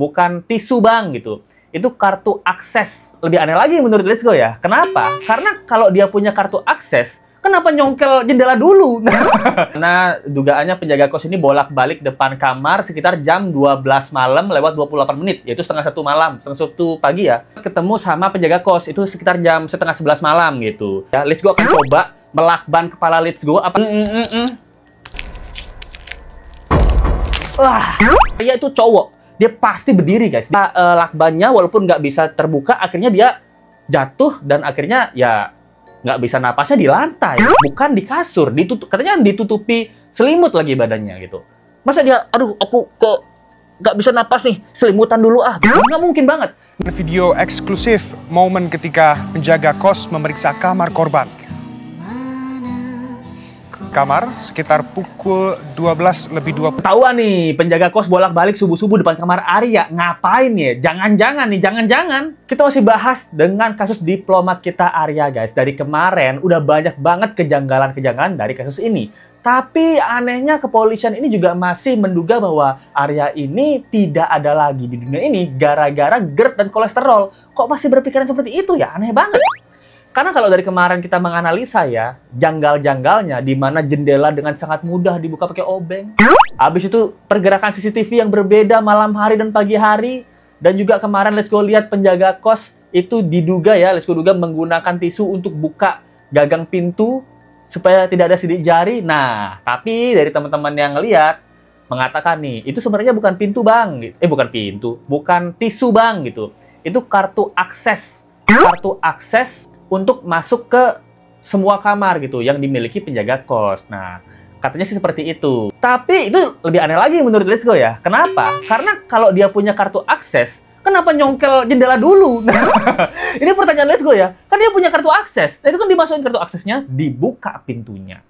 bukan tisu bang gitu. Itu kartu akses. Lebih aneh lagi menurut Let's Go ya. Kenapa? Karena kalau dia punya kartu akses, kenapa nyongkel jendela dulu? Karena dugaannya penjaga kos ini bolak-balik depan kamar sekitar jam 12 malam lewat 28 menit, yaitu setengah 1 malam, setengah 1 pagi ya. Ketemu sama penjaga kos itu sekitar jam setengah 11 malam gitu. Ya, Let's Go akan coba melakban kepala Let's Go apa? Wah, dia itu cowok. Dia pasti berdiri guys. Dia, lakbannya walaupun nggak bisa terbuka, akhirnya dia jatuh dan akhirnya ya nggak bisa napasnya di lantai, bukan di kasur. Katanya ditutupi selimut lagi badannya gitu. Masa dia, aduh aku kok nggak bisa napas nih, selimutan dulu ah. Nggak mungkin banget. Video eksklusif momen ketika penjaga kos memeriksa kamar korban. Kamar sekitar pukul 12:20. Ketahuan nih, penjaga kos bolak-balik subuh-subuh depan kamar Arya. Ngapain ya? Jangan-jangan nih, jangan-jangan. Kita masih bahas dengan kasus diplomat kita Arya, guys. Dari kemarin udah banyak banget kejanggalan-kejanggalan dari kasus ini. Tapi anehnya kepolisian ini juga masih menduga bahwa Arya ini tidak ada lagi di dunia ini gara-gara GERD dan kolesterol. Kok masih berpikiran seperti itu ya? Aneh banget. Karena kalau dari kemarin kita menganalisa ya, janggal-janggalnya di mana jendela dengan sangat mudah dibuka pakai obeng. Habis itu pergerakan CCTV yang berbeda malam hari dan pagi hari. Dan juga kemarin Let's Go lihat penjaga kos itu diduga ya, Let's Go duga menggunakan tisu untuk buka gagang pintu supaya tidak ada sidik jari. Nah, tapi dari teman-teman yang lihat mengatakan nih, itu sebenarnya bukan pintu bang. Bukan tisu bang gitu. Itu kartu akses. Kartu akses untuk masuk ke semua kamar gitu yang dimiliki penjaga kos. Nah, katanya sih seperti itu. Tapi itu lebih aneh lagi menurut Let's Go ya. Kenapa? Karena kalau dia punya kartu akses, kenapa nyongkel jendela dulu? Ini pertanyaan Let's Go ya. Kan dia punya kartu akses. Nah, itu kan dimasukin kartu aksesnya, dibuka pintunya.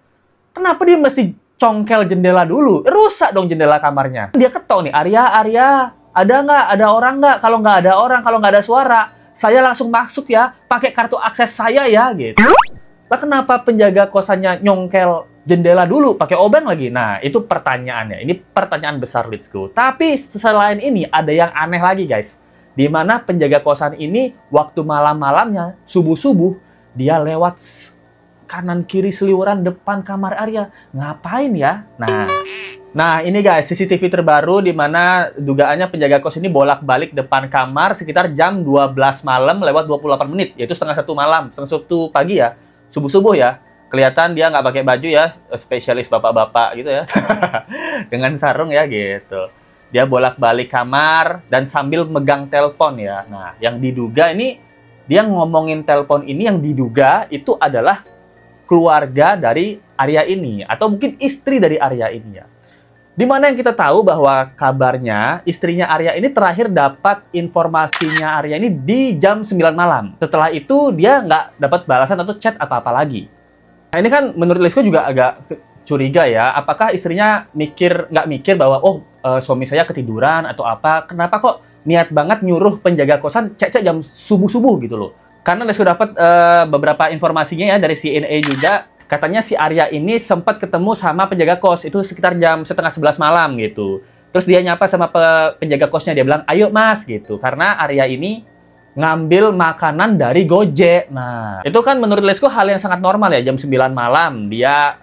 Kenapa dia mesti congkel jendela dulu? Rusak dong jendela kamarnya. Dia ketok nih, Arya, ada nggak? Ada orang nggak? Kalau nggak ada orang, kalau nggak ada suara, saya langsung masuk ya, pakai kartu akses saya ya, gitu. Lah kenapa penjaga kosannya nyongkel jendela dulu, pakai obeng lagi? Nah, itu pertanyaannya. Ini pertanyaan besar Let's Go. Tapi selain ini, ada yang aneh lagi, guys. Di mana penjaga kosan ini, waktu malam-malamnya, subuh-subuh, dia lewat kanan kiri seliuran depan kamar Arya. Ngapain ya? Nah ini guys, CCTV terbaru di mana dugaannya penjaga kos ini bolak-balik depan kamar sekitar jam 12 malam lewat 28 menit, yaitu setengah 1 malam, setengah 1 pagi ya, subuh-subuh ya. Kelihatan dia nggak pakai baju ya, spesialis bapak-bapak gitu ya, dengan sarung ya gitu. Dia bolak-balik kamar dan sambil megang telepon ya. Nah, yang diduga ini, dia ngomongin telepon ini yang diduga itu adalah keluarga dari Arya ini, atau mungkin istri dari Arya ini ya. Dimana yang kita tahu bahwa kabarnya istrinya Arya ini terakhir dapat informasinya Arya ini di jam 9 malam. Setelah itu dia nggak dapat balasan atau chat apa-apa lagi. Nah ini kan menurut Let's Go juga agak curiga ya. Apakah istrinya nggak mikir bahwa suami saya ketiduran atau apa? Kenapa kok niat banget nyuruh penjaga kosan cek-cek jam subuh-subuh gitu loh? Karena Let's Go dapat beberapa informasinya ya dari CNA juga. Katanya si Arya ini sempat ketemu sama penjaga kos itu sekitar jam setengah 11 malam gitu. Terus dia nyapa sama penjaga kosnya, dia bilang, ayo mas gitu. Karena Arya ini ngambil makanan dari Gojek. Nah, itu kan menurut Let's Go hal yang sangat normal ya. Jam 9 malam dia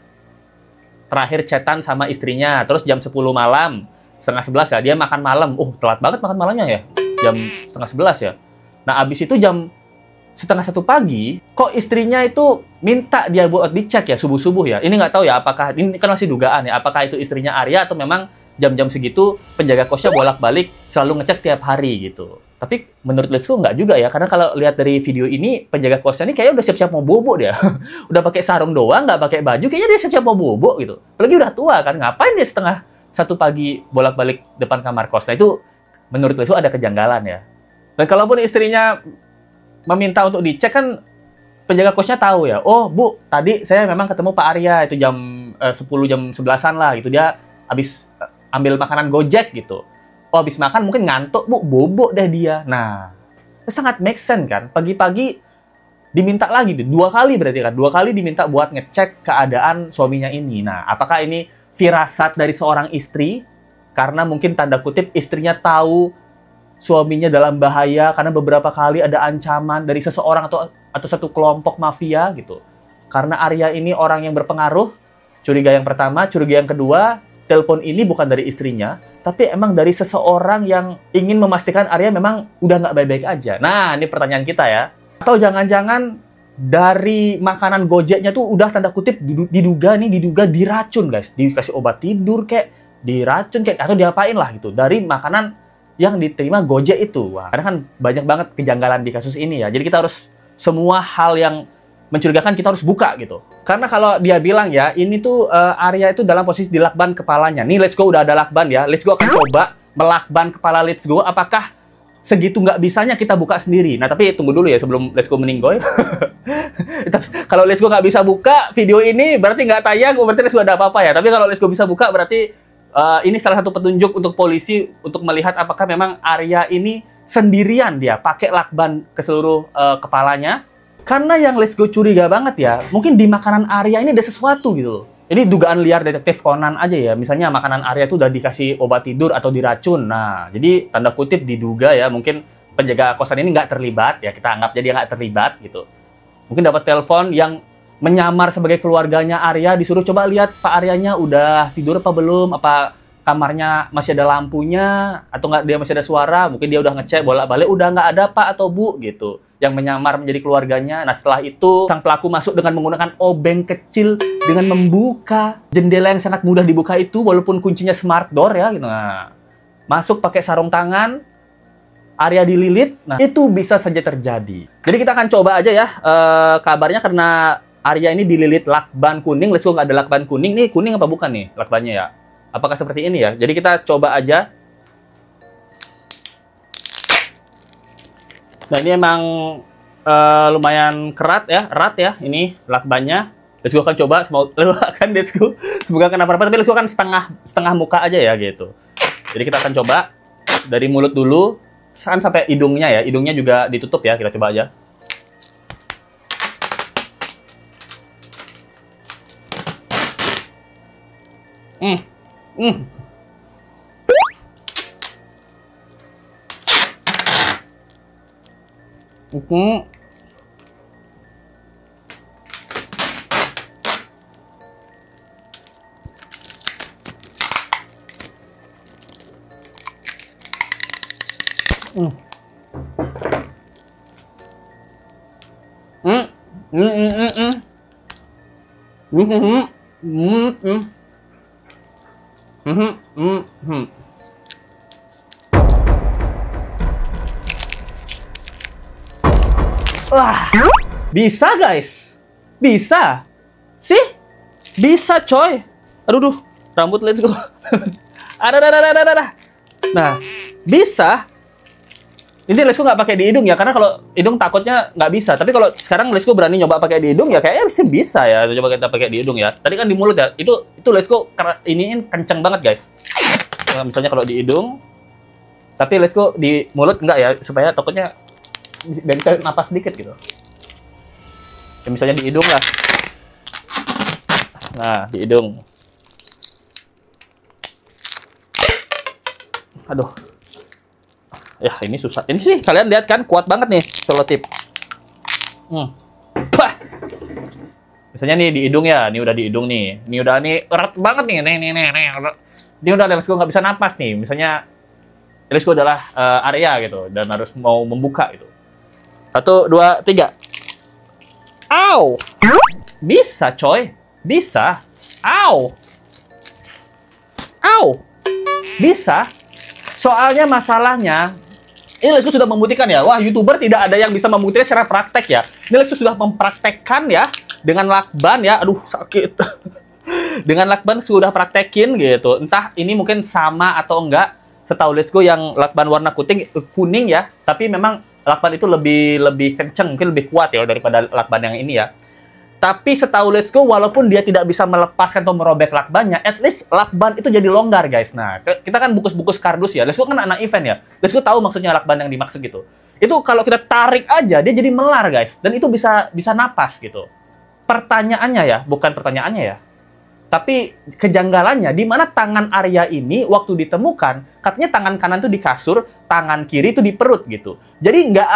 terakhir chatan sama istrinya. Terus jam 10 malam, setengah 11 ya, dia makan malam. Telat banget makan malamnya ya. Jam setengah 11 ya. Nah, abis itu jam setengah 1 pagi, kok istrinya itu minta dia buat dicek ya subuh-subuh ya. Ini nggak tahu ya apakah, ini kan masih dugaan ya, apakah itu istrinya Arya atau memang jam-jam segitu penjaga kosnya bolak-balik selalu ngecek tiap hari gitu. Tapi menurut Let's Go nggak juga ya, karena kalau lihat dari video ini penjaga kosnya ini kayaknya udah siap-siap mau bobo dia. Udah pakai sarung doang, nggak pakai baju, kayaknya dia siap-siap mau bobo gitu. Apalagi udah tua kan, ngapain dia setengah 1 pagi bolak-balik depan kamar kos. Nah itu menurut Let's Go ada kejanggalan ya. Dan kalaupun istrinya meminta untuk dicek kan penjaga kosnya tahu ya. Oh bu, tadi saya memang ketemu Pak Arya itu jam 10 jam 11-an lah gitu. Dia habis ambil makanan Gojek gitu. Oh habis makan mungkin ngantuk bu, bobo deh dia. Nah sangat make sense kan. Pagi-pagi diminta lagi tuh 2 kali berarti kan. 2 kali diminta buat ngecek keadaan suaminya ini. Nah apakah ini firasat dari seorang istri? Karena mungkin tanda kutip istrinya tahu suaminya dalam bahaya karena beberapa kali ada ancaman dari seseorang atau satu kelompok mafia gitu. Karena Arya ini orang yang berpengaruh, curiga yang pertama, curiga yang kedua, telepon ini bukan dari istrinya, tapi emang dari seseorang yang ingin memastikan Arya memang udah nggak baik-baik aja. Nah, ini pertanyaan kita ya. Atau jangan-jangan dari makanan Gojeknya tuh udah tanda kutip diduga diracun guys. Dikasih obat tidur kayak, diracun kayak, atau diapain lah gitu. Dari makanan yang diterima Gojek itu. Wah, karena kan banyak banget kejanggalan di kasus ini ya. Jadi kita harus semua hal yang mencurigakan kita harus buka gitu. Karena kalau dia bilang ya, ini tuh Arya itu dalam posisi dilakban kepalanya. Nih Let's Go udah ada lakban ya. Let's Go akan coba melakban kepala Let's Go. Apakah segitu nggak bisanya kita buka sendiri? Nah, tapi tunggu dulu ya sebelum Let's Go meninggoy. Tapi kalau Let's Go nggak bisa buka video ini, berarti nggak tayang, berarti Let's Go ada apa-apa ya. Tapi kalau Let's Go bisa buka, berarti ini salah satu petunjuk untuk polisi untuk melihat apakah memang Arya ini sendirian dia pakai lakban ke seluruh kepalanya. Karena yang Let's Go curiga banget ya, mungkin di makanan Arya ini ada sesuatu gitu loh. Ini dugaan liar detektif Conan aja ya. Misalnya makanan Arya itu udah dikasih obat tidur atau diracun. Nah, jadi tanda kutip diduga ya, mungkin penjaga kosan ini nggak terlibat. Ya, kita anggap jadi nggak terlibat gitu. Mungkin dapat telepon yang menyamar sebagai keluarganya Arya, disuruh coba lihat Pak Aryanya udah tidur apa belum, apa kamarnya masih ada lampunya, atau nggak dia masih ada suara. Mungkin dia udah ngecek bolak-balik, udah nggak ada Pak atau Bu gitu. Yang menyamar menjadi keluarganya. Nah, setelah itu sang pelaku masuk dengan menggunakan obeng kecil dengan membuka jendela yang sangat mudah dibuka itu walaupun kuncinya smart door ya gitu. Nah, masuk pakai sarung tangan, Arya dililit. Nah, itu bisa saja terjadi. Jadi kita akan coba aja ya kabarnya karena Arya ini dililit lakban kuning. Let's Go nggak ada lakban kuning. Nih kuning apa bukan nih lakbannya ya? Apakah seperti ini ya? Jadi kita coba aja. Nah, ini emang lumayan erat ya ini lakbannya. Let's Go akan coba, semoga kenapa apa, tapi Let's Go kan setengah muka aja ya gitu. Jadi kita akan coba dari mulut dulu sampai hidungnya ya. Hidungnya juga ditutup ya, kita coba aja. Wah, bisa guys, bisa, sih, bisa coy. Aduh, rambut Let's Go. ada. Nah, bisa. Ini Let's Go nggak pakai di hidung ya, karena kalau hidung takutnya nggak bisa. Tapi kalau sekarang Let's Go berani nyoba pakai di hidung ya, kayaknya sih bisa ya. Coba kita pakai di hidung ya. Tadi kan di mulut ya. Itu Let's Go iniin kenceng banget guys. Nah, misalnya kalau di hidung, tapi Let's Go di mulut enggak ya, supaya takutnya biar bisa napas sedikit gitu. Ya, misalnya di hidung lah. Nah, di hidung. Aduh. Ya, ini susah. Ini sih kalian lihat kan kuat banget nih selotip. Misalnya nih di hidung ya. Ini udah di hidung nih. Ini udah nih erat banget nih. Nih. Ini udah Let's Go nggak bisa napas nih. Misalnya Let's Go adalah Arya gitu dan harus mau membuka gitu. 1, 2, 3. Au. Bisa coy. Bisa. Au. Bisa. Soalnya masalahnya ini Let's Go sudah membuktikan ya. Wah, YouTuber tidak ada yang bisa membuktikan secara praktek ya. Ini Let's Go sudah mempraktekkan ya dengan lakban ya. Aduh, sakit. Dengan lakban sudah praktekin gitu. Entah ini mungkin sama atau enggak. Setahu Let's Go yang lakban warna kuning ya. Tapi memang lakban itu lebih kenceng, mungkin lebih kuat ya daripada lakban yang ini ya. Tapi setahu Let's Go, walaupun dia tidak bisa melepaskan atau merobek lakbannya, at least lakban itu jadi longgar, guys. Nah, kita kan bukus-bukus kardus ya. Let's Go kan anak event ya. Let's Go tahu maksudnya lakban yang dimaksud gitu. Itu kalau kita tarik aja, dia jadi melar, guys. Dan itu bisa napas gitu. Pertanyaannya ya, bukan pertanyaannya ya. Tapi kejanggalannya di mana tangan Arya ini waktu ditemukan, katanya tangan kanan tuh di kasur, tangan kiri tuh di perut gitu. Jadi nggak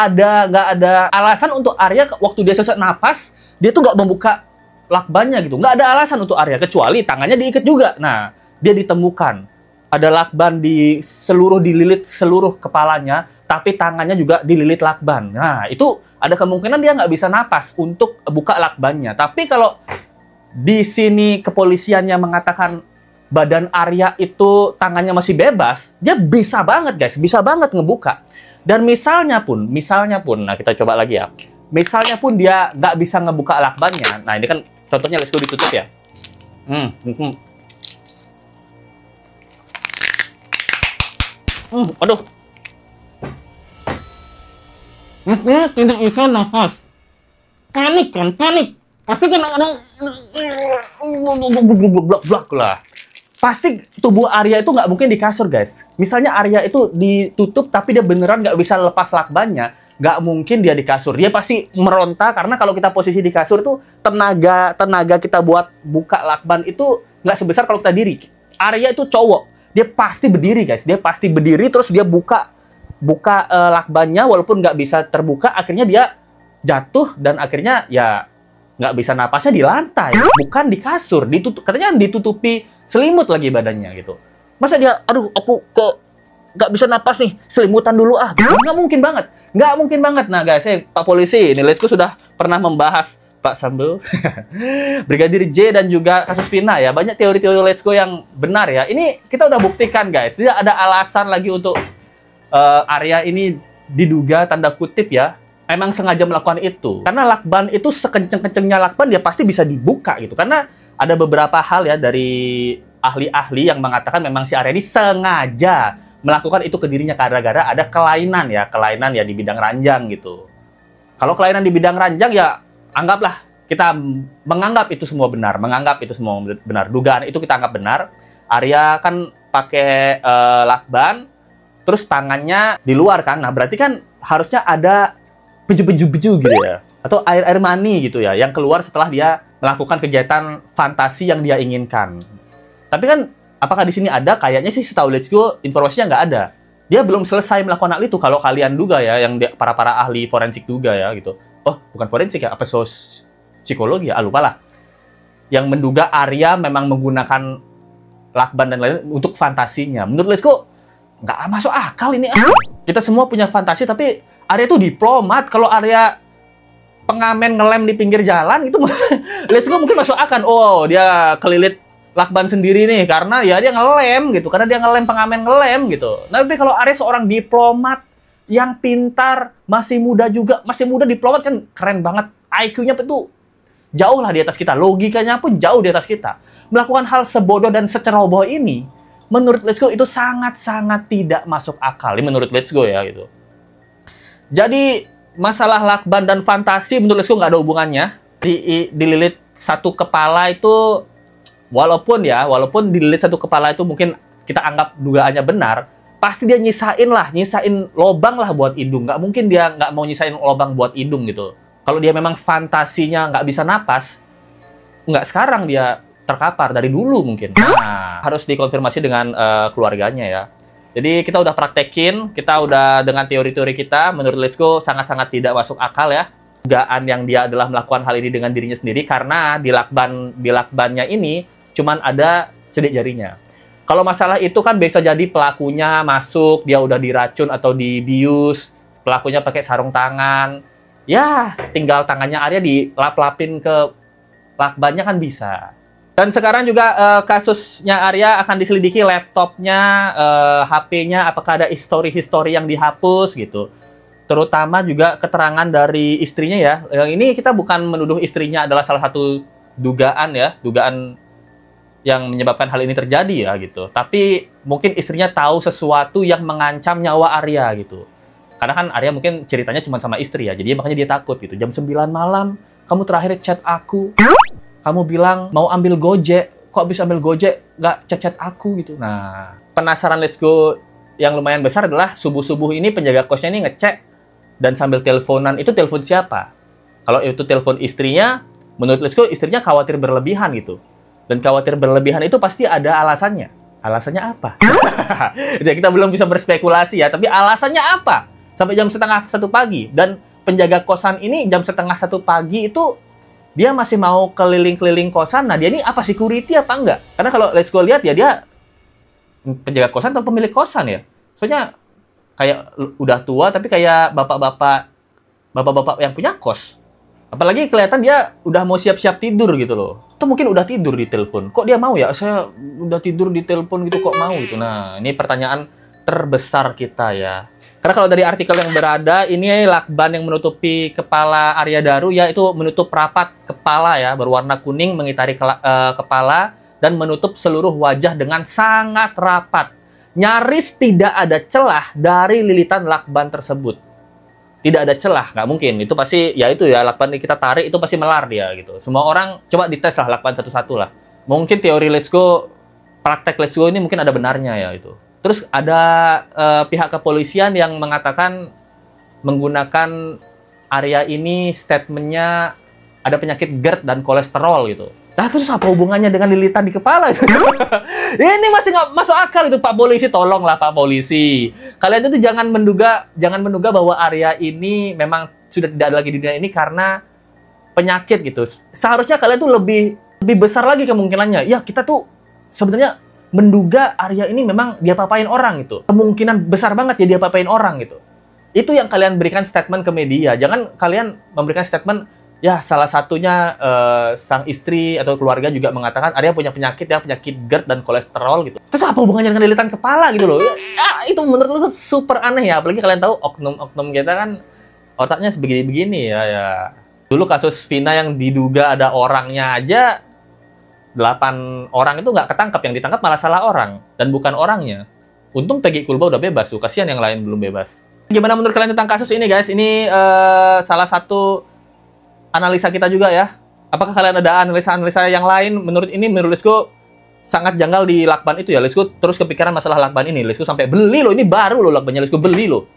ada alasan untuk Arya waktu dia sesak napas, dia tuh nggak membuka lakbannya gitu. Nggak ada alasan untuk Arya, kecuali tangannya diikat juga. Nah, dia ditemukan. Ada lakban dililit seluruh kepalanya, tapi tangannya juga dililit lakban. Nah, itu ada kemungkinan dia nggak bisa napas untuk buka lakbannya. Tapi kalau di sini kepolisiannya mengatakan badan Arya itu tangannya masih bebas, dia bisa banget guys, bisa banget ngebuka. Dan misalnya pun, nah kita coba lagi ya. Misalnya pun dia nggak bisa ngebuka lakbannya, nah ini kan contohnya let's go ditutup ya. Aduh. Tidak bisa nafas. Panik. Pasti kan ada blok lah. Pasti tubuh Arya itu nggak mungkin di kasur, guys. Misalnya Arya itu ditutup, tapi dia beneran nggak bisa lepas lakbannya, nggak mungkin dia di kasur. Dia pasti meronta, karena kalau kita posisi di kasur tuh tenaga kita buat buka lakban itu nggak sebesar kalau kita diri. Arya itu cowok, dia pasti berdiri, guys. Dia pasti berdiri, terus dia buka lakbannya, walaupun nggak bisa terbuka, akhirnya dia jatuh, dan akhirnya ya nggak bisa napasnya di lantai, bukan di kasur. Katanya ditutupi selimut lagi badannya gitu. Masa dia, aduh aku kok nggak bisa napas nih, selimutan dulu ah. Nggak mungkin banget. Nah guys, Pak Polisi, ini Let's Go sudah pernah membahas Pak Sambo, Brigadir J, dan juga kasus Vina ya. Banyak teori-teori Let's Go yang benar ya. Ini kita udah buktikan guys, tidak ada alasan lagi untuk Arya ini diduga tanda kutip ya, emang sengaja melakukan itu. Karena lakban itu sekenceng-kencengnya lakban dia pasti bisa dibuka gitu. Karena ada beberapa hal ya dari ahli-ahli yang mengatakan memang si Arya ini sengaja melakukan itu ke dirinya gara-gara ada kelainan ya di bidang ranjang gitu. Kalau kelainan di bidang ranjang ya anggaplah kita menganggap itu semua benar, dugaan itu kita anggap benar. Arya kan pakai lakban, terus tangannya di luar kan. Nah, berarti kan harusnya ada beju gitu ya, atau air mani gitu ya, yang keluar setelah dia melakukan kegiatan fantasi yang dia inginkan. Tapi kan apakah di sini ada? Kayaknya sih setahu Let's Go informasinya nggak ada. Dia belum selesai melakukan hal itu. Kalau kalian duga ya, yang para ahli forensik duga ya gitu. Oh, bukan forensik ya, apa psikologi ya, lupa lah. Yang menduga Arya memang menggunakan lakban dan lain-lain untuk fantasinya. Menurut Let's Go nggak masuk akal ini. Kita semua punya fantasi, tapi Arya itu diplomat. Kalau Arya pengamen ngelem di pinggir jalan itu Let's Go mungkin masuk akal. Oh, dia kelilit lakban sendiri nih karena ya dia ngelem gitu. Karena dia ngelem, pengamen ngelem gitu. Nah, tapi kalau Arya seorang diplomat yang pintar, masih muda diplomat kan keren banget. IQ-nya itu jauh lah di atas kita. Logikanya pun jauh di atas kita. Melakukan hal sebodoh dan seceroboh ini, menurut Let's Go itu sangat-sangat tidak masuk akal. Ini menurut Let's Go ya gitu. Jadi masalah lakban dan fantasi menurut Let's Go nggak ada hubungannya. Dililit satu kepala itu, walaupun dililit satu kepala itu mungkin kita anggap dugaannya benar, pasti dia nyisain lobang lah buat hidung. Nggak mungkin dia nggak mau nyisain lobang buat hidung gitu. Kalau dia memang fantasinya nggak bisa napas, nggak sekarang dia terkapar, dari dulu mungkin. Nah, harus dikonfirmasi dengan keluarganya ya. Jadi kita udah praktekin, kita udah dengan teori-teori kita, menurut Let's Go sangat-sangat tidak masuk akal ya. Dugaan yang dia adalah melakukan hal ini dengan dirinya sendiri, karena di lakbannya ini cuman ada sidik jarinya. Kalau masalah itu kan bisa jadi pelakunya masuk, dia udah diracun atau dibius, pelakunya pakai sarung tangan. Ya, tinggal tangannya Arya dilap-lapin ke lakbannya kan bisa. Dan sekarang juga kasusnya Arya akan diselidiki, laptopnya, HP-nya, apakah ada histori-histori yang dihapus gitu. Terutama juga keterangan dari istrinya ya. Yang ini kita bukan menuduh istrinya adalah salah satu dugaan yang menyebabkan hal ini terjadi ya gitu. Tapi mungkin istrinya tahu sesuatu yang mengancam nyawa Arya gitu. Karena kan Arya mungkin ceritanya cuma sama istri ya, jadi makanya dia takut gitu. Jam 9 malam, kamu terakhir chat aku. Kamu bilang mau ambil Gojek, kok bisa ambil Gojek, nggak chat aku gitu. Nah, penasaran Let's Go yang lumayan besar adalah subuh-subuh ini penjaga kosnya ini ngecek dan sambil teleponan. Itu telepon siapa? Kalau itu telepon istrinya, menurut Let's Go istrinya khawatir berlebihan gitu. Dan khawatir berlebihan itu pasti ada alasannya. Alasannya apa? Ya, kita belum bisa berspekulasi ya, tapi alasannya apa? Sampai jam setengah 1 pagi. Dan penjaga kosan ini jam setengah 1 pagi itu dia masih mau keliling-keliling kosan. Nah, dia ini apa, security apa enggak? Karena kalau let's go lihat ya, dia penjaga kosan atau pemilik kosan ya. Soalnya kayak udah tua tapi kayak bapak-bapak yang punya kos. Apalagi kelihatan dia udah mau siap-siap tidur gitu loh. Atau mungkin udah tidur di telepon. Kok dia mau ya? Saya udah tidur di telepon gitu kok mau gitu. Nah, ini pertanyaan terbesar kita ya. Karena kalau dari artikel yang berada, ini lakban yang menutupi kepala Arya Daru ya, itu menutup rapat kepala ya, berwarna kuning mengitari kepala dan menutup seluruh wajah dengan sangat rapat. Nyaris tidak ada celah dari lilitan lakban tersebut. Tidak ada celah, nggak mungkin. Itu pasti, ya itu ya, lakban kita tarik itu pasti melar dia gitu. Semua orang coba dites lah lakban satu-satu lah. Mungkin teori let's go, praktek let's go ini mungkin ada benarnya ya itu. Terus ada pihak kepolisian yang mengatakan menggunakan Arya ini statementnya ada penyakit GERD dan kolesterol gitu. Nah, terus apa hubungannya dengan lilitan di kepala itu? Ini masih nggak masuk akal itu, Pak Polisi. Tolonglah Pak Polisi. Kalian itu jangan menduga bahwa Arya ini memang sudah tidak ada lagi di dunia ini karena penyakit gitu. Seharusnya kalian tuh lebih besar lagi kemungkinannya. Ya, kita tuh sebenarnya menduga Arya ini memang dia papain orang gitu. Kemungkinan besar banget ya dia papain orang gitu. Itu yang kalian berikan statement ke media. Jangan kalian memberikan statement, ya salah satunya sang istri atau keluarga juga mengatakan Arya punya penyakit ya, penyakit GERD dan kolesterol gitu. Terus apa hubungannya dengan lilitan kepala gitu loh? Ya, itu menurut lu super aneh ya. Apalagi kalian tahu oknum-oknum kita kan otaknya sebegini-begini ya. Dulu kasus Vina yang diduga ada orangnya aja, 8 orang itu nggak ketangkap, yang ditangkap malah salah orang dan bukan orangnya. Untung Peggy Kulba udah bebas tuh, kasihan yang lain belum bebas. Gimana menurut kalian tentang kasus ini guys? Ini salah satu analisa kita juga ya. Apakah kalian ada analisa-analisa yang lain? Menurut Lesko sangat janggal di lakban itu ya. Lesko terus kepikiran masalah lakban ini. Lesko sampai beli loh, ini baru loh lakbannya, Lesko beli loh.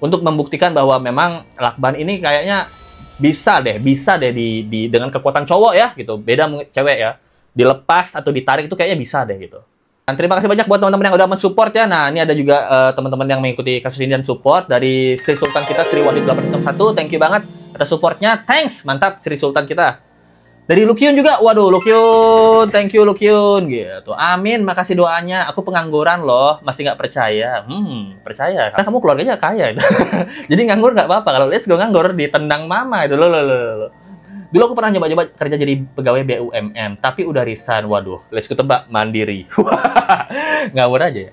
Untuk membuktikan bahwa memang lakban ini kayaknya bisa deh dengan kekuatan cowok ya gitu. Beda cewek ya. Dilepas atau ditarik itu kayaknya bisa deh gitu. Dan terima kasih banyak buat teman-teman yang udah mensupport ya. Nah, ini ada juga teman-teman yang mengikuti kasus ini dan support dari Sri Sultan kita, Sri Wahid 861. Thank you banget atas supportnya. Thanks, mantap Sri Sultan kita. Dari Lukyun juga, waduh Lukyun, thank you Lukyun gitu. Amin, makasih doanya. Aku pengangguran loh, masih nggak percaya. Percaya. Karena kamu keluarganya kaya itu. Jadi nganggur nggak apa-apa. Kalau let's go nganggur ditendang mama itu loh. Dulu aku pernah nyoba-nyoba kerja jadi pegawai BUMN, tapi udah resign. Waduh, let's go tebak mandiri. Ngawur aja ya.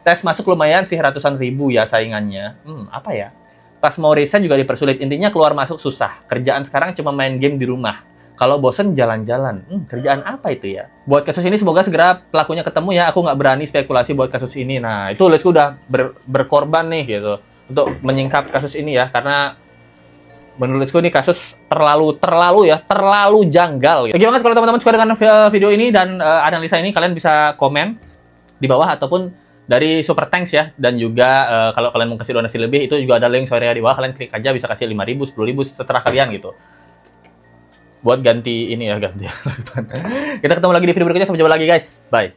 Tes masuk lumayan sih, ratusan ribu ya saingannya. Apa ya? Pas mau resign juga dipersulit. Intinya keluar masuk susah. Kerjaan sekarang cuma main game di rumah. Kalau bosen jalan-jalan. Kerjaan apa itu ya? Buat kasus ini semoga segera pelakunya ketemu ya. Aku nggak berani spekulasi buat kasus ini. Nah, itu let's go udah berkorban nih gitu untuk menyingkap kasus ini ya. Karena menurutku ini kasus terlalu janggal gitu. Oke banget kalau teman-teman suka dengan video ini dan analisa ini, kalian bisa komen di bawah ataupun dari Super Thanks ya. Dan juga kalau kalian mau kasih donasi lebih, itu juga ada link Soraya di bawah. Kalian klik aja, bisa kasih 5.000, 10.000, seterah kalian gitu. Buat ganti ini ya, ganti. Kita ketemu lagi di video berikutnya. Sampai jumpa lagi guys. Bye.